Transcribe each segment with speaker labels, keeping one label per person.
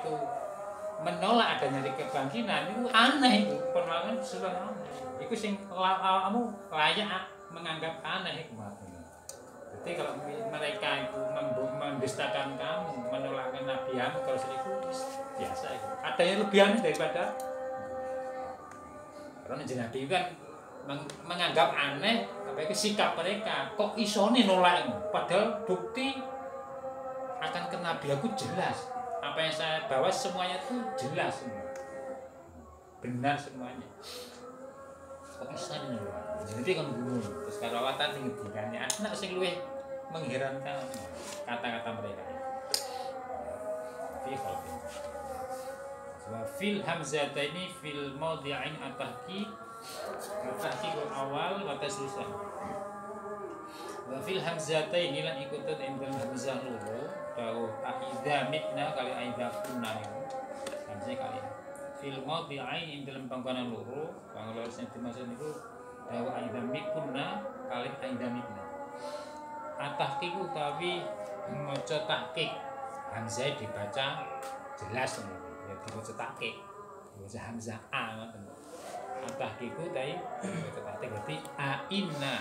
Speaker 1: itu menolak adanya kebangkitan itu aneh itu penolakan sesuatu aneh. Itu sing kamu layak menganggap aneh kemarin. Jadi kalau mereka itu mendustakan kamu, menolakkan Nabi Muhammad kalau itu biasa itu. Ada yang lebih aneh daripada karena Nabi itu kan menganggap aneh apa itu sikap mereka. Kok isone nolak itu? Padahal bukti akan kenabianku jelas. Apa yang saya bawa semuanya itu jelas semua. Benar semuanya. Kok isone nolak? Jadi kan bingung. Terus karawatan sing ngendikane anak sing luwih mengherankan kata-kata mereka. Fi khalqin. Wa fil hamzataini fil mawdi'ain at-tahqiq awal wa tasrisan. Wa fil hamzataini lan ikutan indal hamzah loro tahu aida mitna kali aida kunna niku. Hamzah kali. Fil mawdi'ain indal panggonan loro, panggonan sing dimaksud niku tahu aida mikunna kali aida mitna. At-tahqiq utawi maca tahqiq. Hamzah dibaca jelas ya dibaca tahqiq. Dibaca hamzah a ngoten. At-tahqiq utawi maca tahqiq berarti inna.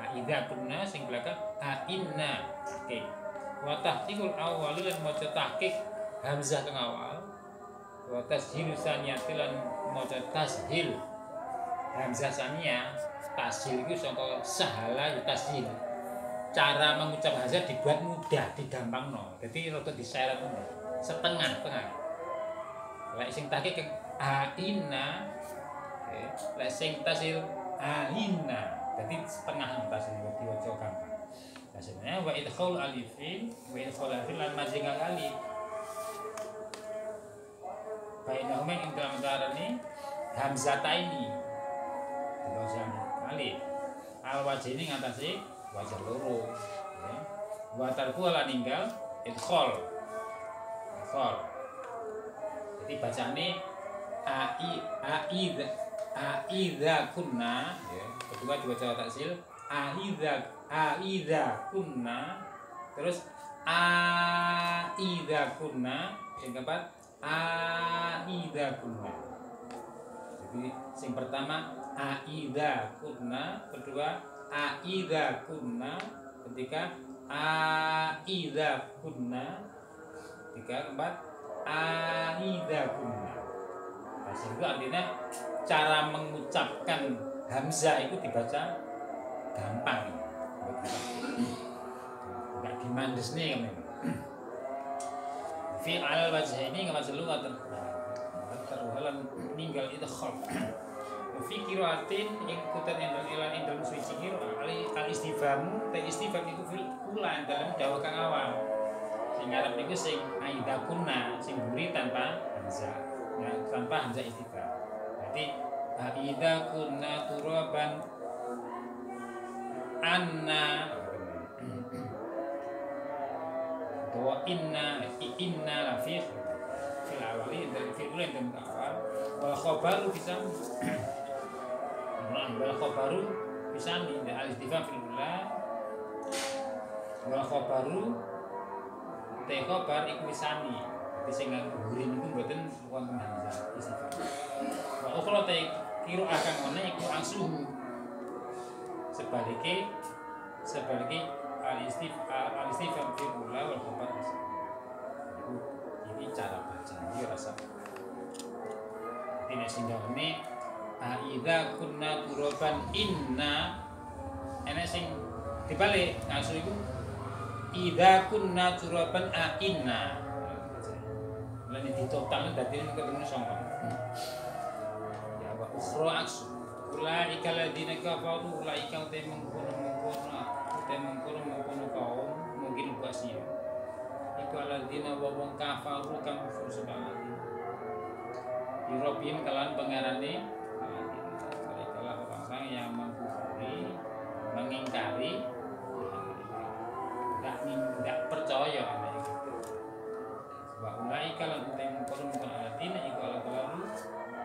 Speaker 1: Aida kunna sing belakang inna tahqiq. Wa tahqiqul awwal lan maca tahqiq hamzah teng awal. Wa tashil saniyati lan maca tashil. Hamzah saniyah tashil iku saka sahala ya tashil. Cara mengucap hamzah dibuat mudah, digampangno. Jadi rada diseret setengah-tengah. Lek sing tahqiq inna, lek sing tashil inna. Jadi setengah tas ini diwaca gampang. Maksudnya wa idkhal alifin wa idkhal alifin lan majingal alif. Bainahuma ing dalam antarané hamzataini. Diwaca alif. Al wajhini ngatasi wajah loro. Wa tarku lan ninggal idkhal. Idkhal. Jadi bacane aidza kunna ya. Kedua dibaca taksil aidza kunna, terus aidza kunna, yang keempat aidza kunna. Jadi yang pertama aidza kunna, kedua aidza kunna, ketiga aidza kunna, ketiga keempat aidza kunna. Nah, itu artinya cara mengucapkan hamzah itu dibaca gampang, nggak dimandes nih kan? Fi al wajh ini nggak masuk luar terhalang meninggal itu khol. Fi kiraatin ikutan yang dalam suci kiro al istifamu, te istifam itu fil ulan dalam dawa kang awal. Sing Arab niku sing aida kunna, sing buri tanpa hamzah, ya, tanpa hamzah istifam. Berarti aida kunna turaban anna wa inna la fi fil awali dari fil ulan dan awal wal khabaru bisa wal khabaru bisa di al-istifham fil ulan wal khabaru te khabar iku bisani dadi sing nggurin iku mboten wonten hamzah istifham wa ukhra te kira akan ana iku angsuhu sebaliknya al-istifham fil ula wal khabar ini cara baca ini rasa ini sindahne aidza kunna turaban inna ana sing dibalik ngasuh iku idza kunna turaban inna lan ditotal dadi ketemu sangka ya wa ukhra aksu ulaika ladina kafaru ulaika mengkono kaum mungkin luasnya iku ladina wa wong kafaru kang kufur sebagai Eurobin kalian pengarane mereka orang-orang yang mengkufuri mengingkari tidak percaya sama itu wa ulaika lan mengkono ladina iku lalu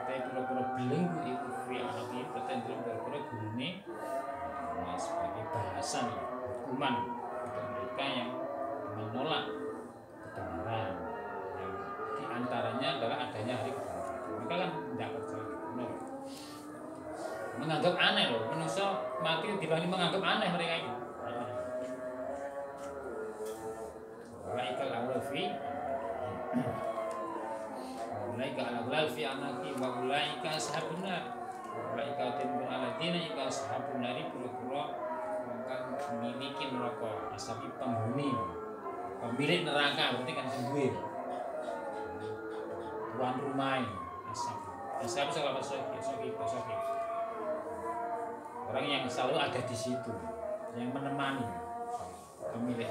Speaker 1: tapi pura-pura belenggu iku fi alafi tertentu pura-pura gurune sebagai balasan hukuman untuk mereka yang menolak kebenaran yang menganggap aneh loh. Manusia mati dibanding menganggap aneh mereka itu. Walaikal awlafi, walaika alal fi anaki, walaika ashabuna, walaika timbul aladina ika ashabunari pura-pura akan memiliki neraka, asabi penghuni, pemilik neraka berarti kan sendiri. Tuan rumah ini, asab salah soki. Orang yang selalu ada di situ, yang menemani pemilik.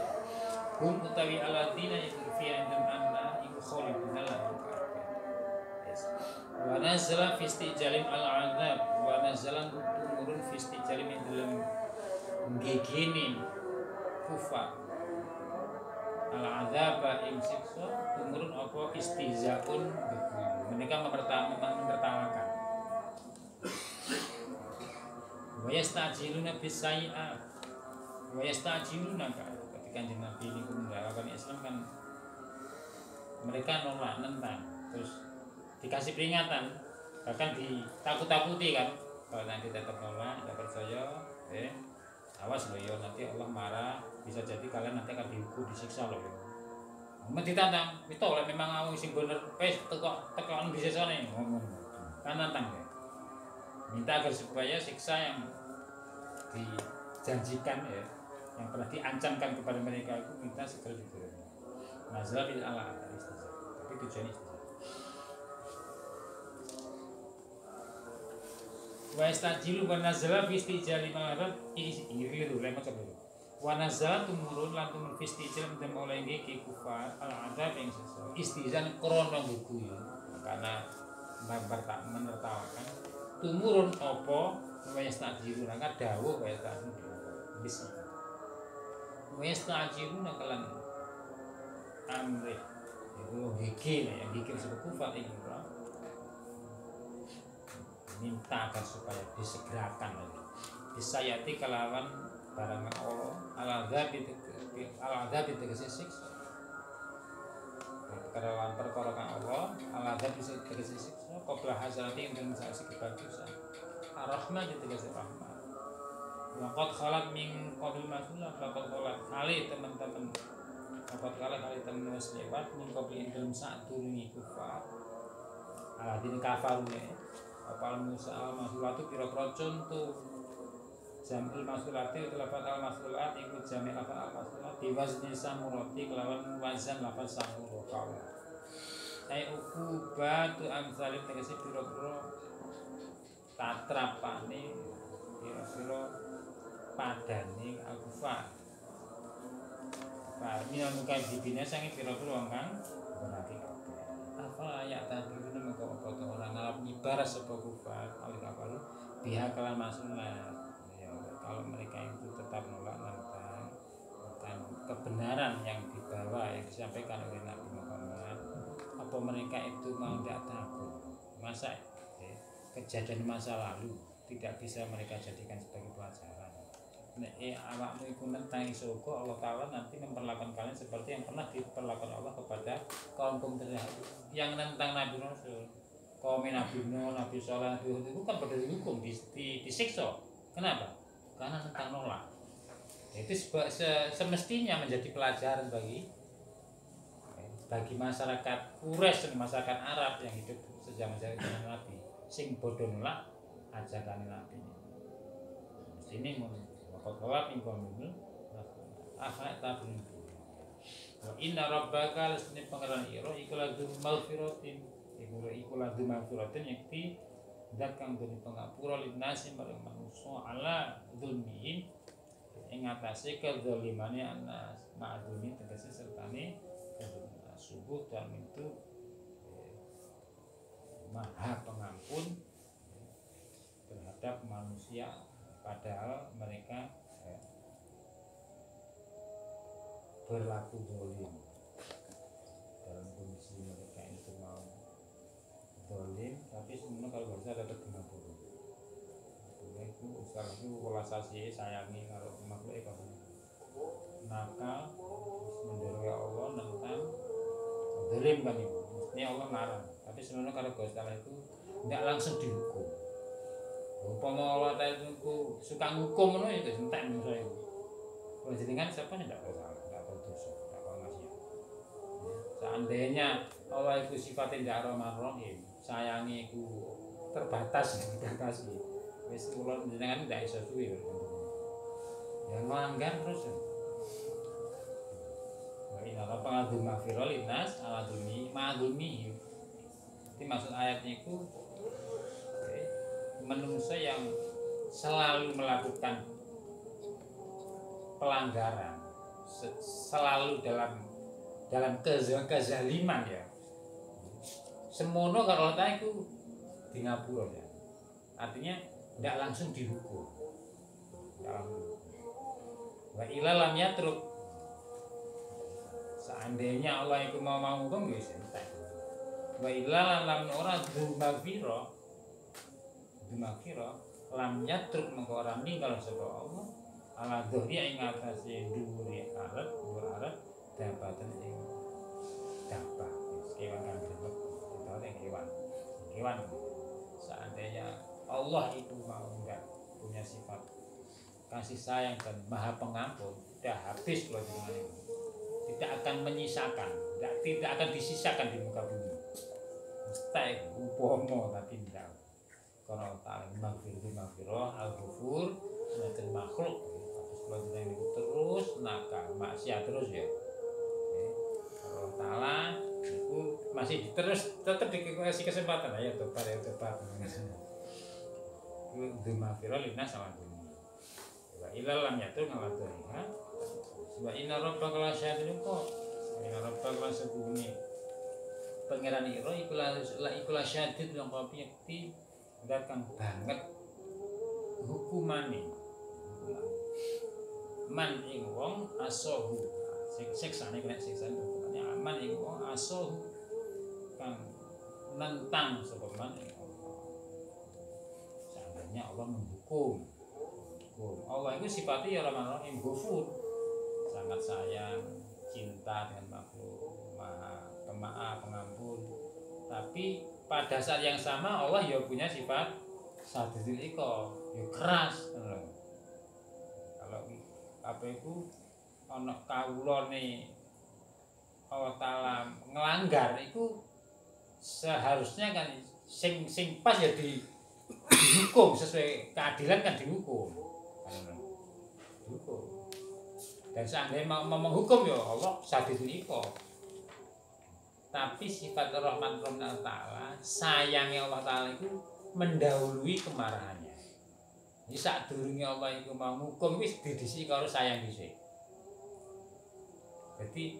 Speaker 1: Hum utawi aladina iku fi indam anna iku khaliduna lahum. Wa nazala fi istijalim al-'adzab wa nazala turun fi istijalim ing dalam ngegene kufa al-'adzab ing siksa tumurun apa istizaun mereka menertawakan. Wa yastajiluna bis sayi'at wa yastajiluna Kanjeng Nabi ini mendakwakan Islam kan mereka nolak nentang terus dikasih peringatan bahkan ditakut-takuti kan kalau nanti tetap nolak tidak percaya awas loh ya nanti Allah marah bisa jadi kalian nanti akan dihukum disiksa loh ya ditantang itu oleh memang aku sing bener tekan disiksa nih ngomong kan nantang ya minta agar supaya siksa yang dijanjikan ya yang pernah diancamkan kepada mereka itu minta segera diturunkan. Nazala bil ala istizah. Tapi tujuannya istizah. Wa istajilu wa nazala fi istijali marat ini dulu lema coba dulu. Wa nazala tumurun lan tumur fi istijal dem oleh iki kufar al adab yang sesuai. Istizan krana buku ya. Karena menertawakan tumurun apa wa istajilu lan dawuh wa istajilu. Bismillah. Westa'jiluna kalan amri itu gigil ya gigil sebab kufar ini minta agar supaya disegerakan lagi disayati kelawan barang Allah al-adzab itu siksa kelawan perkara Allah al-adzab itu siksa qabla hasanati ing saksi kebagusan ar-rahmah itu rahmah Waqad khalat min qabil masulah Waqad khalat kali teman-teman Waqad khalat kali teman was lewat min qabil dalam saat turuni kufar aladin kafarune apal musa al-masulatu kira-kira contoh jamil masulati itu lafaz al-masulat ikut jamil lafaz al-masulat diwazni samurati kelawan wazan lafaz samurati ay ukubatu amsalim tegesi kira-kira tatrapane kira-kira padane al-kufar. Minal mukadzibina sange pira-pira kang berarti apa ayat tadi itu mengko orang ngalap nyibar sapa kufar al kafar pihak kalan masunlah ya kalau mereka itu tetap nolak nentang bukan kebenaran yang dibawa yang disampaikan oleh Nabi Muhammad apa mereka itu mau tidak takut masa kejadian masa lalu tidak bisa mereka jadikan sebagai pelajaran. Awakmu iku nentang surga Allah Ta'ala nanti memperlakukan kalian seperti yang pernah diperlakukan Allah kepada kaum terdahulu yang nentang Nabi Rasul kaum Nabi Nuh, Nabi Saleh itu kan pada dihukum, disiksa. Kenapa? Karena nentang nolak. Itu semestinya menjadi pelajaran bagi masyarakat Quraisy, masyarakat Arab yang hidup sejak zaman Nabi sing bodoh nolak ajakan Nabi ini Qad ingkomul akhlak tabun. Wa inna rabbaka lasni pangeran ira iku ladzu maghfiratin. Iku ladzu maghfiratin yakti zat kang dene pangapura linasi marang manusa ala dzulmihim ing atase kedzalimane anas ma'dumi tegese sertane subuh dan itu maha pengampun terhadap manusia padahal mereka berlaku zalim dalam kondisi mereka itu mau zalim tapi sebenarnya kalau berusaha dapat 50 itu usaha itu kulasasi sayangi kalau makhluk itu nakal mendorong Allah tentang zalim kan itu mestinya Allah marah tapi sebenarnya kalau berusaha itu tidak langsung dihukum Umpama Allah Ta'ala itu suka ngukum ngono ya wis entek manusa iku. Kalau jenengan siapa tidak bersalah, tidak berdosa, tidak bermaksiat. Seandainya Allah itu sifatnya tidak rahman-rahim, sayangi itu terbatas, dibatasi. Wis kula jenengan tidak iso suwi. Ya melanggar terus. Wa inna rabbaka ladzu maghfirah linnas ala dzulmi ma'dzulmi. Jadi maksud ayatnya itu manusia yang selalu melakukan pelanggaran, selalu dalam kezaliman ya. Semono kalau Allah itu di ngapura ya. Artinya tidak langsung dihukum. Wa ilal lam yatruk. Seandainya Allah itu mau hukum ya entek. Wa ilal lam ora dzumafira. Dzumafira lam yatruk mengko ora ninggal sapa Allah. Ala dhuhri ing atase dhuwure arat, dhuwur arat dapatan ing dapat. Kewan kan disebut kita ing kewan. Kewan. Seandainya Allah itu mau enggak punya sifat kasih sayang dan maha pengampun, sudah habis kalau dengan itu. Tidak akan menyisakan, tidak akan disisakan di muka bumi. Mesti upomo tapi tidak. Karena ta'ala maghfirah al-ghafur dan makhluk. Kalau dengan itu terus nakal, maksiat terus ya. Kalau ta'ala itu masih terus tetap dikasih kesempatan ya tobat. Itu maghfirah linnas sama dunia. Wa ilal lam yatur ngaladha. Wa inna rabbaka lasyadidul iqab. Inna rabbaka lasyadidul pangeran ira iku lasyadid yang piye datang banget hukumane. Man ing wong asohu. Siksane kena siksane hukumane aman ing wong asohu kang nentang sapa man ing Allah. Seandainya Allah menghukum. Allah itu sifatnya ya rahman-rahim, ghafur, sangat sayang, cinta dengan makhluk, maha pemaaf, pengampun. Tapi pada saat yang sama Allah ya punya sifat sadidul iqab, ya keras. Kalau apa itu ana kawulane Allah Ta'ala ngelanggar itu seharusnya kan sing pas ya dihukum sesuai keadilan kan dihukum. Dan seandainya mau menghukum ya Allah sadidul iqab. Tapi sifat rahman Allah Ta'ala, sayangnya Allah Ta'ala itu mendahului kemarahannya. Jadi saat durungnya Allah itu mau menghukum wis didisi kalau sayang dhisik. Jadi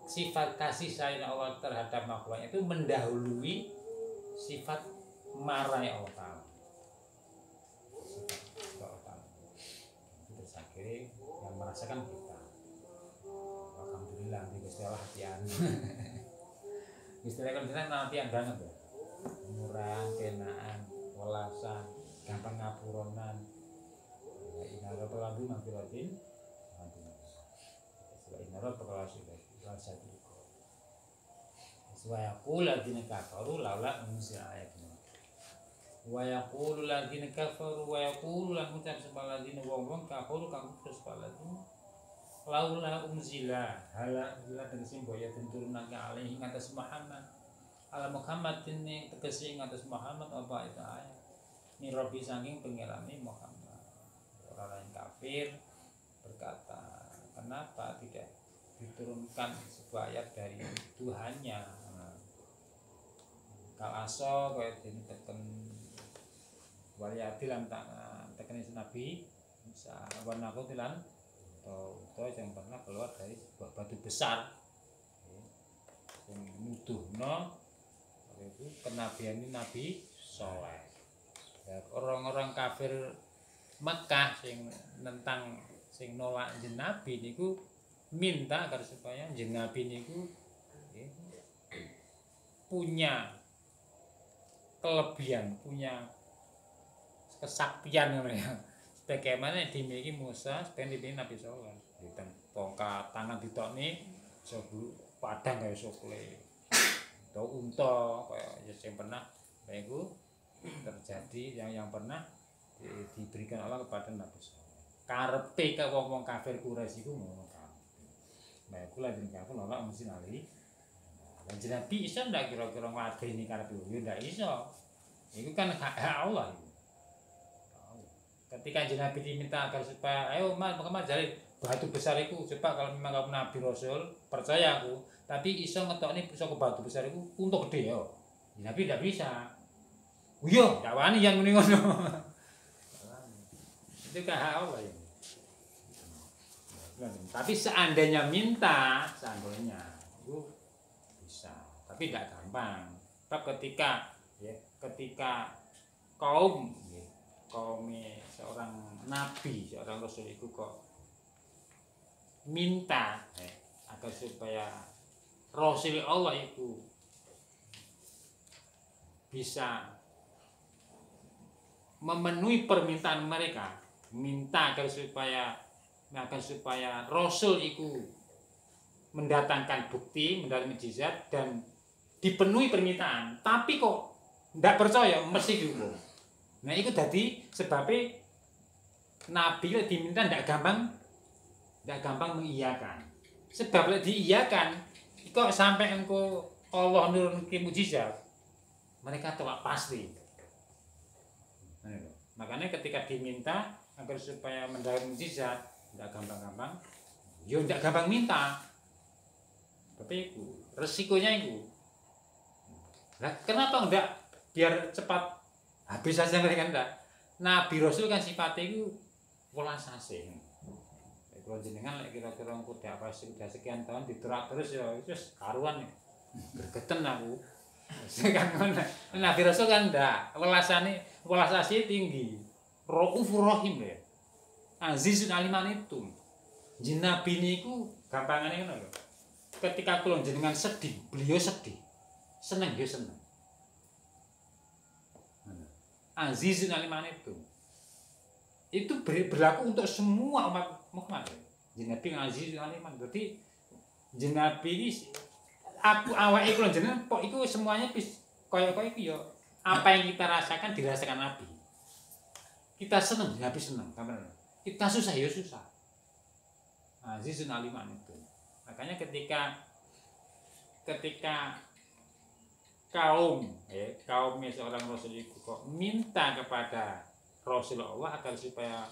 Speaker 1: sifat kasih sayang Allah terhadap makhluknya itu mendahului sifat marahnya Allah Ta'ala. Yang merasakan kita. Alhamdulillah di Gusti Allah hatian. Gusti Allah kan hatian banget ya. Murah, kenaan, welasan, gampang ngapuronan. Inna rabbaka ladzu maghfiratin. Inna rabbaka lasyadidul iqab. Wa yaqulu alladziina kafaru laula unzila ayatun. Wa yaqulu alladziina kafaru wa yaqulu lan ngucap sapa alladziina wong-wong kafaru kang terus paladina laula unzila hala bila tegese boya turunan ka alaihi ngatas Muhammad ala Muhammadin ing tegese ngatas Muhammad apa itu ayat ni rabbi saking pangerane Muhammad. Orang yang kafir berkata kenapa tidak diturunkan sebuah ayat dari Tuhannya. Kal aso kaya dene teken waliati lan tekene Nabi Musa warna kotilan atau yang pernah keluar dari sebuah batu besar yang nuduhno itu kenabian ini Nabi Soleh. Ya, orang-orang kafir Mekah sing nentang sing nolak jeneng Nabi niku minta agar supaya jeneng Nabi niku punya kelebihan, punya kesaktian ya. Bagaimana dimiliki Musa, dan dimiliki Nabi Soleh. Diteng tongkat tangan ditokne sebelum padang kayak sokle. Atau unta kayak yang pernah itu terjadi yang pernah diberikan Allah kepada Nabi Saleh. Karepe ka wong kafir Quraisy iku ngono kabeh. Nah, kula jeneng kafir Allah mesti nali. Lan Nabi iso ndak kira-kira ngladeni karepe yo ndak iso. Itu kan hak Allah. Ketika Nabi diminta agar supaya ayo Muhammad jadi batu besar itu coba kalau memang kamu Nabi Rasul percaya aku tapi iso ngetokne iso ke batu besar itu untuk gede yo. Nabi tidak bisa. Iya, gak wani yang ngono. Itu kan hak Allah ya. Tapi seandainya minta, seandainya itu bisa, tapi tidak gampang. Tapi ketika kaum seorang nabi, seorang rasul itu kok minta agar supaya Rasul Allah itu bisa memenuhi permintaan mereka, minta agar supaya Rasul itu mendatangkan bukti, mendatangkan mukjizat dan dipenuhi permintaan, tapi kok tidak percaya mesti dihukum. Nah itu tadi sebabnya Nabi diminta tidak gampang mengiyakan. Sebab diiyakan, kok sampai engkau Allah nurunkan mukjizat, mereka tolak pasti. Makanya ketika diminta agar supaya mendapatkan mukjizat, tidak gampang-gampang. Yo tidak gampang minta. Tapi itu resikonya itu. Nah, kenapa enggak biar cepat habis saja mereka enggak? Nabi Rasul kan sifatnya itu welas asih. Kalau jenengan kira-kira udah sekian tahun diterak terus ya terus karuan ya. Gergeten aku. Sekarang Nabi Rasul kan enggak, welas asih tinggi. Raufur Rahim ya. Azizun aliman itu. Jin Nabi niku gampangane ngono lho. Ketika kula jenengan sedih, beliau sedih. Seneng dia seneng. Azizun aliman itu. Itu berlaku untuk semua umat Muhammad. Jin Nabi azizun aliman. Berarti Jin Nabi ini aku awake kula jenengan kok iku semuanya kaya-kaya iku ya. Apa yang kita rasakan dirasakan Nabi. Kita seneng, Nabi seneng, kita susah ya susah. Azizun aliman itu. Makanya ketika kaumnya seorang Rasul itu kok minta kepada Rasulullah agar supaya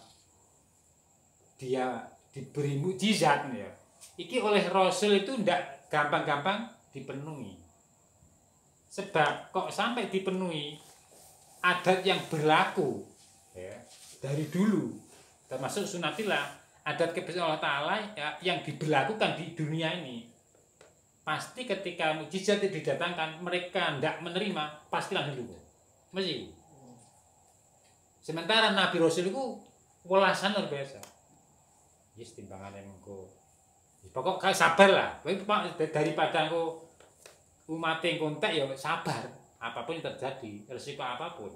Speaker 1: dia diberi mukjizat ya. Iki oleh Rasul itu ndak gampang-gampang dipenuhi. Sebab kok sampai dipenuhi adat yang berlaku ya, dari dulu termasuk sunatillah adat kebiasaan Allah Ta'ala yang diberlakukan di dunia ini. Pasti ketika mukjizat itu didatangkan mereka tidak menerima pasti langsung dulu mesti. Sementara Nabi Rasul itu welasan luar biasa. Yes timbangannya engko pokok sabar lah daripada engko umat yang kontak ya sabar apapun yang terjadi resiko apapun.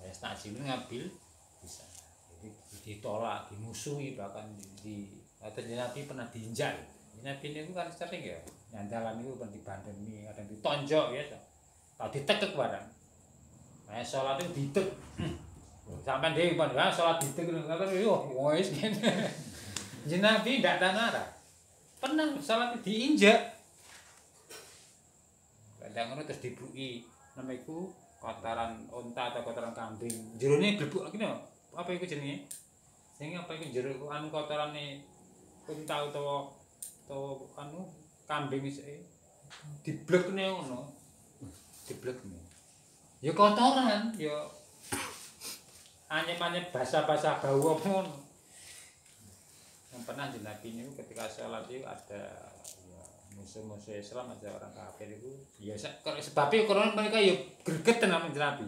Speaker 1: Stajim ngambil bisa jadi ditolak dimusuhi bahkan atau Nabi pernah diinjak. Nabi ini kan sering ya nyandalan itu pernah dibandemi ada yang ditonjok ya tak ditekek barang sholat itu ditek sampai dia pun sholat ditek yo wis Nabi tidak tanara pernah sholat diinjak kadang ngono terus dibuki namiku kotoran unta atau kotoran kambing jerone blebuk gini apa itu jenenge sing apa itu jero anu kotorane unta atau anu kambing iki diblekne ngono diblekne ya kotoran ya anyep-anyep basah-basah bau apa ngono yang pernah di Nabi ini ketika sholat itu ada musuh-musuh Islam ada orang kafir itu ya sebabnya karena mereka ya gregetan sama Nabi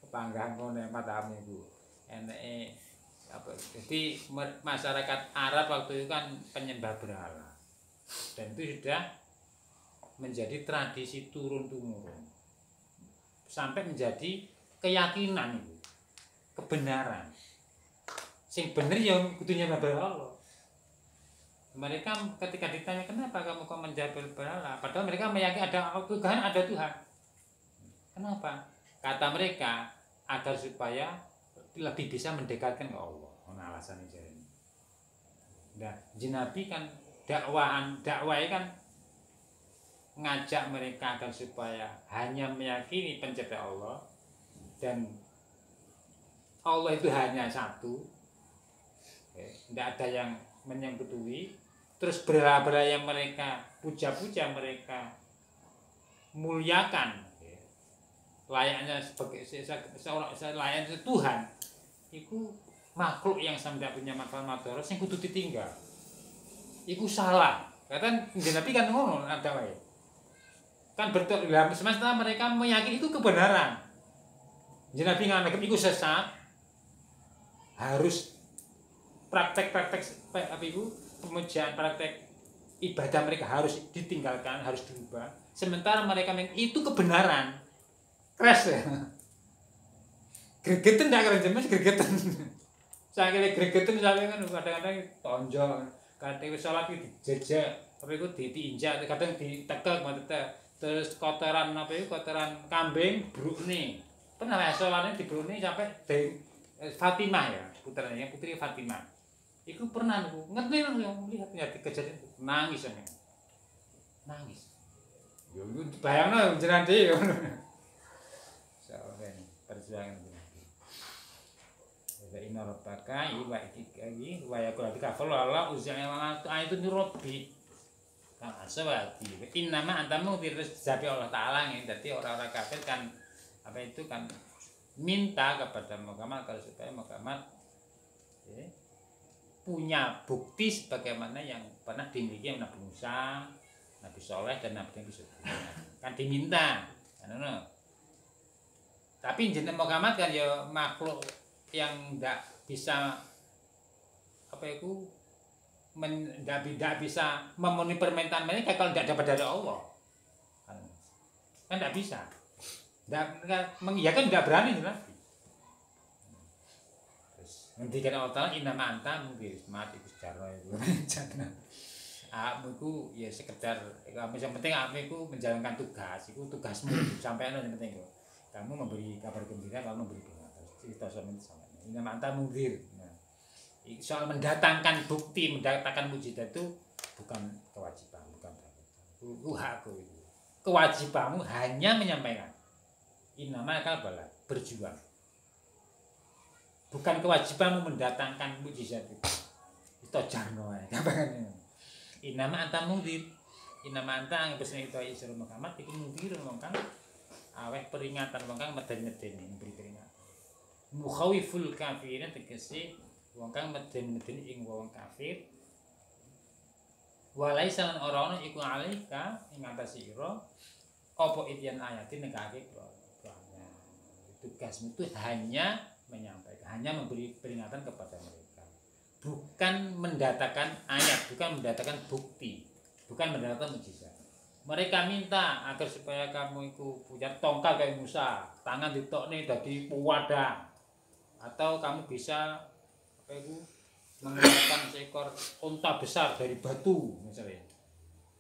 Speaker 1: kepanggahan ngono matamu itu eneke apa jadi masyarakat Arab waktu itu kan penyembah berhala dan itu sudah menjadi tradisi turun-temurun sampai menjadi keyakinan itu kebenaran sing bener ya kudu nyembah berhala. Mereka ketika ditanya kenapa kamu kok menjadi berhala, padahal mereka meyakini ada Tuhan, ada Tuhan. Kenapa? Kata mereka agar supaya lebih bisa mendekatkan ke Allah. Nah, alasannya jadi. Nah, Nabi kan dakwahnya kan ngajak mereka agar supaya hanya meyakini pencipta Allah dan Allah itu hanya satu, tidak ada yang menyekutuai. Terus berhala-berhala yang mereka puja-puja, mereka muliakan, layaknya sebagai seorang layaknya Tuhan, itu makhluk yang tidak punya manfaat madharat sing kudu ditinggal. Iku salah. Kata Nabi kan ngono ada wae. Kan betul dalam semesta mereka meyakini itu kebenaran. Nabi nganggep iku sesat. Harus praktek-praktek apa itu pemujaan, praktek ibadah mereka harus ditinggalkan, harus diubah. Sementara mereka itu kebenaran. Kres ya. Gregeten ndak keren jemes gregeten. Saking gregeten misalnya kan kadang-kadang tonjol, kadang salat iki dijejek, apa iku diinjak, kadang ditekek maksudnya. Terus kotoran apa itu, kotoran kambing brukne. Pernah ya salate dibrukne sampai Fatimah ya, putranya putri Fatimah. Iku pernah niku ngerti melihat kejadian itu. Nangis ya. Nangis. Yo bayangno jenengan dhewe ngono. Soalnya perjuangan itu. Jadi inna rabbaka wa yaqulu kafal Allah uzza wa itu nurabbi. Kan aswati. Inna ma antamu terus jabi Allah taala nih. Jadi orang-orang kafir kan apa itu kan minta kepada Muhammad kalau supaya Muhammad punya bukti sebagaimana yang pernah dimiliki Nabi Musa, Nabi Soleh dan Nabi sebelumnya. Kan diminta, kan tapi jeneng Muhammad kan ya makhluk yang tidak bisa apa itu tidak bisa memenuhi permintaan mereka kalau tidak dapat dari Allah. Kan tidak bisa. Ya kan tidak berani Nabi. Ngendikan Allah Ta'ala inna ma'anta mungkin mati sejarah itu. Aku ya sekedar yang penting aku menjalankan tugas, itu tugasmu sampai yang penting kok. Kamu memberi kabar gembira, kamu memberi peringatan. Cerita sama itu sama. Inna ma'anta mungkin. Soal mendatangkan bukti, mendatangkan mujizat itu bukan kewajiban, bukan itu hakku itu. Kewajibanmu hanya menyampaikan. Inna ma'akal bala, berjuang. Bukan kewajibanmu mendatangkan mujizat itu. Itu jarno ae. Inama anta mungdir. Inama anta ang pesen itu Isra Muhammad iku mungdir wong kang aweh peringatan wong kang meden-medeni memberi peringatan. Mukhawiful kafirin tegese wong kang meden-medeni ing wong kafir. Walaisa lan ora ana iku alaika ing atase ira apa itian ayatin nekake tugasmu itu hanya menyampaikan, hanya memberi peringatan kepada mereka, bukan mendatangkan ayat, bukan mendatangkan bukti, bukan mendatangkan mujizat. Mereka minta agar supaya kamu itu punya tongkat kayak Musa, tangan ditokne dadi pewadah, atau kamu bisa apa itu mengeluarkan seekor unta besar dari batu misalnya.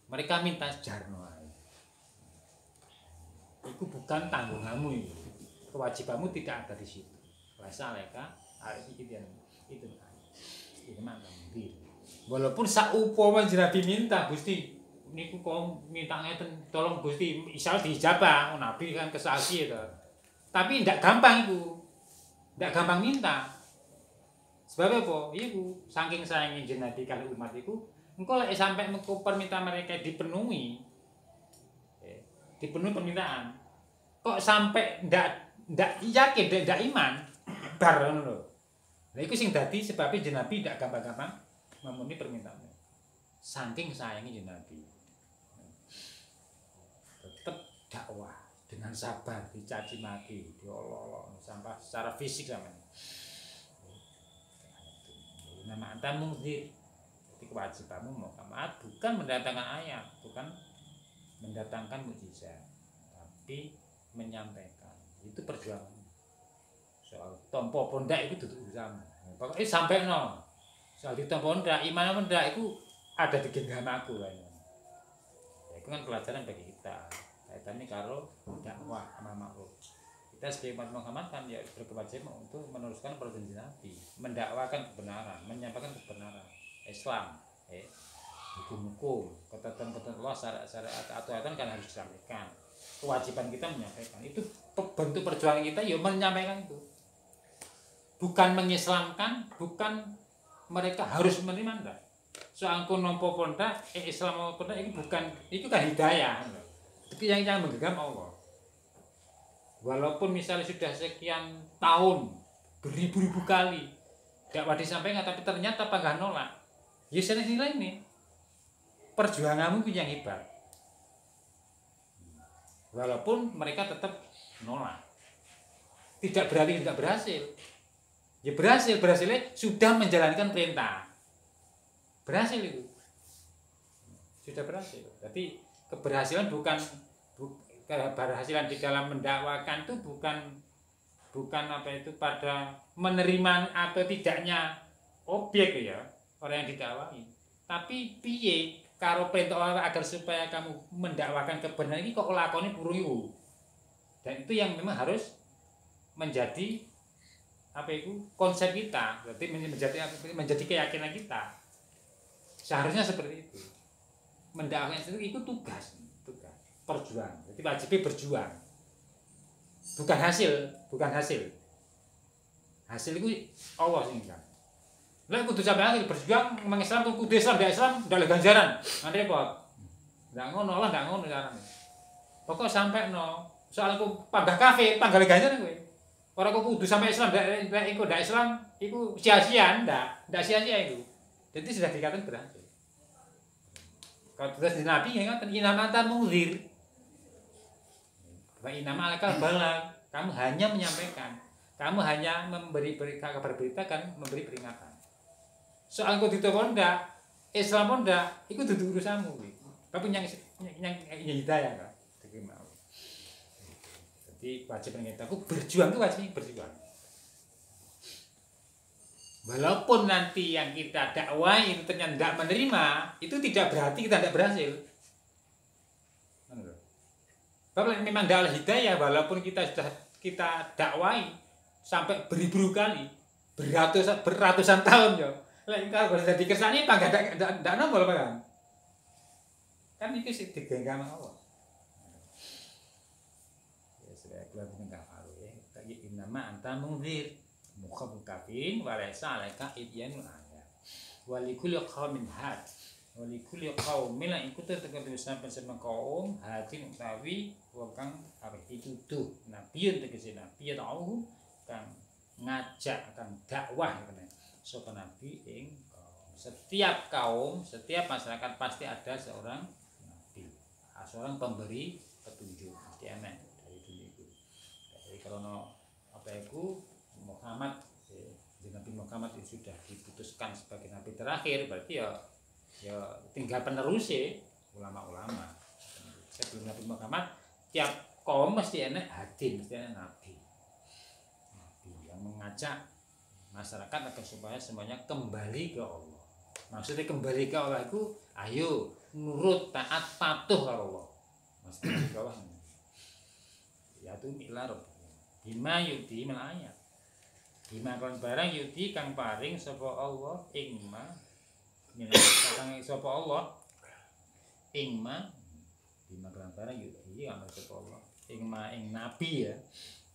Speaker 1: Mereka minta jarno. Itu bukan tanggunganmu itu. Kewajibanmu tidak ada di situ. Rasa mereka itu mantap. Walaupun saupama Nabi minta Gusti niku kok minta ngeten tolong Gusti isal dijabah Nabi kan kesaksi itu. Tapi ndak gampang itu. Ndak gampang minta. Sebab apa? Iku saking sayangnya Nabi kali umat iku engko lek sampai permintaan mereka dipenuhi permintaan kok sampai ndak yakin, ndak iman, bar ngono lho. Lha iku sing dadi sebabe Nabi ndak gampang-gampang memenuhi permintaannya. Saking sayangnya Nabi. Tetap dakwah dengan sabar, dicaci maki, diolok-olok sampai secara fisik sampeyan. Nama anta mungdir. Jadi kewajibanmu Muhammad bukan mendatangkan ayat, bukan mendatangkan mujizat, tapi menyampaikan. Itu perjuangan. Soal tompo pondak itu duduk bersama. Pokoknya sampai no. Soal di tompo pondak, iman pondak itu ada di genggam aku kan. Ya, itu kan pelajaran bagi kita. Kaitannya karo dakwah sama makhluk. Kita sebagai umat Muhammad kan ya berkewajiban untuk meneruskan perjanjian Nabi, mendakwakan kebenaran, menyampaikan kebenaran Islam, hukum-hukum, ketentuan Allah, syariat atau aturan kan harus disampaikan. Kewajiban kita menyampaikan itu, bentuk perjuangan kita ya menyampaikan itu, bukan mengislamkan, bukan mereka harus menerima enggak. Soalku nompo ponda, Islam ponda ini bukan, itu kan hidayah. Itu yang menggenggam Allah. Walaupun misalnya sudah sekian tahun, beribu-ribu kali dakwah disampaikan, tapi ternyata apa nolak. Ya nilai ini perjuanganmu yang hebat. Walaupun mereka tetap nolak, tidak berarti tidak berhasil. Ya berhasilnya sudah menjalankan perintah. Berhasil itu, sudah berhasil. Jadi keberhasilan keberhasilan di dalam mendakwakan itu bukan apa itu pada menerima atau tidaknya objek ya orang yang didakwai, tapi piye karo perintah Allah agar supaya kamu mendakwakan kebenaran ini kok lakoni burung itu. Dan itu yang memang harus menjadi apa itu konsep kita, berarti menjadi keyakinan kita. Seharusnya seperti itu. Mendakwakan itu tugas perjuang. Jadi wajib berjuang. Bukan hasil. Hasil itu Allah sing kan. Lah kudu sampeyan berjuang mengislam kudu Islam, ndak Islam ndak ganjaran. Kan repot. Ndak ngono Allah, ndak ngono carane. Pokok sampai no, soal aku panggah kafir, panggah ganjaran kowe. Ora kok kudu sampai Islam, ndak iku ndak Islam, iku sia-sia ndak sia-sia itu. Jadi sudah dikatakan berhasil. Kalau tugas di Nabi ya kan inamatan muzir. Wa inama alakal balang, kamu hanya menyampaikan, kamu hanya memberi kabar berita kan, memberi peringatan. Soal kau ditelepon ndak, Islam pun ndak, itu dudu urusanmu. Tapi yang hidayah kan, jadi wajib kita, aku berjuang itu wajib berjuang. Walaupun nanti yang kita dakwai itu ternyata tidak menerima, itu tidak berarti kita tidak berhasil. Kalau memang dakwah hidayah, walaupun kita dakwai sampai beribu kali, beratusan tahun ya. Kalau sudah dikersani, pak tidak nambah kan? Kan itu sih digenggam Allah. Ya sudah keluar dengan kafir ya. Tadi nama anta mungzir, mukhabukafin, walaysa alaika idyanul ayat. Walikul qaumin had. Walikul qaumin lan iku tertentu sampai sama kaum hatin utawi wong kang arep dituduh nabi tegese nabi tahu kang ngajak kang dakwah kene sapa nabi ing setiap kaum, setiap masyarakat pasti ada seorang nabi, seorang pemberi petunjuk mesti ana dari dunia itu. Jadi kalau apa itu Muhammad Nabi Muhammad itu sudah diputuskan sebagai nabi terakhir, berarti ya tinggal penerusnya ulama-ulama. Sebelum Nabi Muhammad tiap kaum mesti ada hadin, mesti ada nabi yang mengajak masyarakat agar supaya semuanya kembali ke Allah. Maksudnya kembali ke Allah itu ayo nurut taat patuh ke Allah. Maksudnya ke Allah ya itu milar bima yudi melayat bima kan barang yudi kang paring sapa Allah ingma kang sapa Allah ingma bima kan barang yudi kang sapa Allah ingma ing nabi ya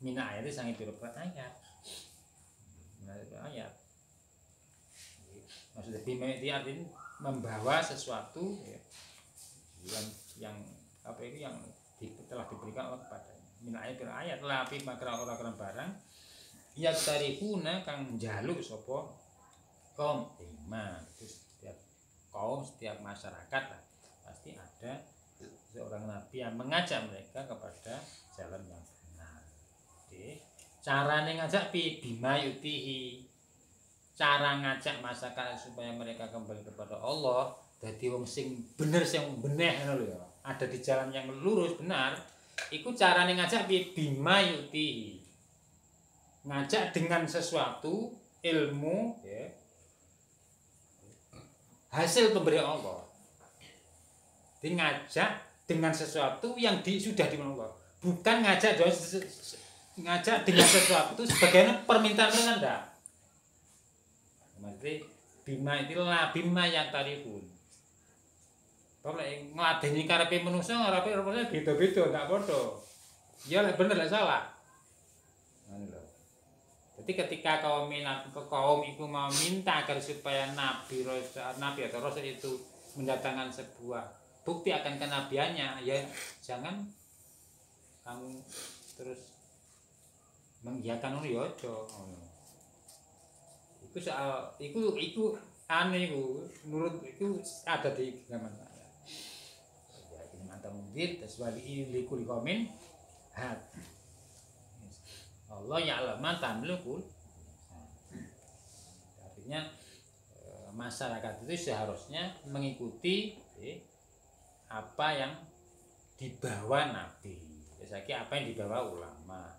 Speaker 1: mina ayat itu sangat turut ayat ayat. Maksudnya bima itu artinya membawa sesuatu ya, yang apa itu yang telah diberikan Allah kepadanya. Min ayat lapi makra orang barang ya tarifuna kang njaluk sapa kaum iman. Itu setiap kaum, setiap masyarakat lah, pasti ada seorang nabi yang mengajak mereka kepada jalan yang benar. Oke. Carane ngajak bima yutihi. Cara ngajak masyarakat supaya mereka kembali kepada Allah, jadi wong sing bener sing beneh ngono lho ya. Ada di jalan yang lurus benar. Iku carane ngajak bima yuti. Ngajak dengan sesuatu ilmu ya. Hasil pemberian Allah. Ngajak dengan sesuatu yang sudah dimulai Allah. Bukan ngajak ngajak dengan sesuatu sebagian permintaan mereka enggak. Maksudnya bima itu lah bima yang tarifun. Kalau ngeladeni karepe manusia karepe rupanya beda-beda enggak padha. Ya lek bener lek salah. Ngono lho. Jadi ketika kaum itu mau minta agar supaya nabi atau rasul itu mendatangkan sebuah bukti akan kenabiannya, ya jangan kamu terus mengiyakan ngono ya aja ngono. Iku soal iku aneh iku menurut iku ada di zaman saya. Ya ini mantap mungkin taswali ilikul komen hat. Allah ya'lamu tamlikul. Artinya masyarakat itu seharusnya mengikuti apa yang dibawa nabi. Biasanya apa yang dibawa ulama.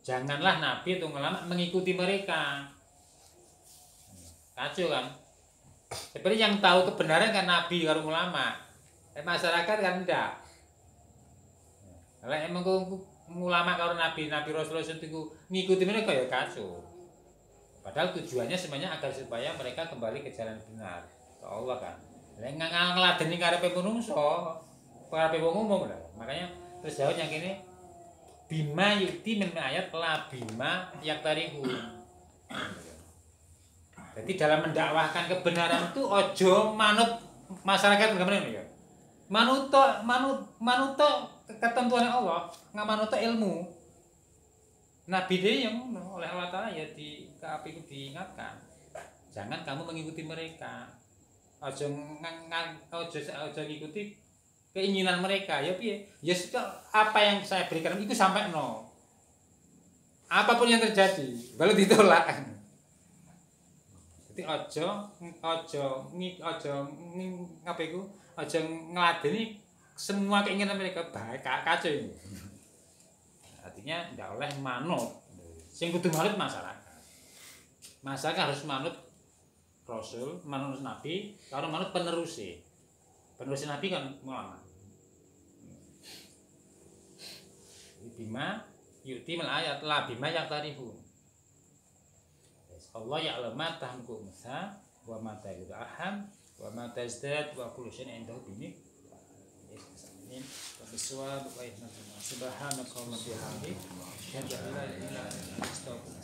Speaker 1: Janganlah nabi atau ulama mengikuti mereka. Kacau kan? Seperti yang tahu kebenaran kan nabi karo ulama. Masyarakat kan enggak. Kalau emang ulama karo nabi Rasulullah itu ngikuti mereka ya kacau. Padahal tujuannya sebenarnya agar supaya mereka kembali ke jalan benar. Ke Allah kan. Lek ngladeni karepe manungsa, karepe wong umum lah. Makanya terus jawab yang kene bima yuti min ayat la bima yaktarihu. Jadi dalam mendakwahkan kebenaran itu ojo manut masyarakat bagaimana ya? Manut ketentuan Allah, nggak manut ilmu. Nabi dia yang oleh Allah Ta'ala ya itu diingatkan. Jangan kamu mengikuti mereka. Ojo ngikuti keinginan mereka. Ya piye? Ya apa yang saya berikan itu sampai no. Apapun yang terjadi, baru ditolak. Jadi ojo ngladeni semua keinginan mereka baik kacau ini. Artinya tidak oleh manut. Sing kudu manut masyarakat. Masyarakat harus manut Rasul, manut Nabi, kalau manut penerusnya. Penerus Nabi kan ulama. Bima yuti mal ayat la bima yang tarifu. Allah ya'lamu ma tahmuku unsa wa ma tajidu arham wa ma tazdad wa kullu syai'in indahu bimi. Amin. Subhanakallahumma wa bihamdika asyhadu an la ilaha illa anta astaghfiruka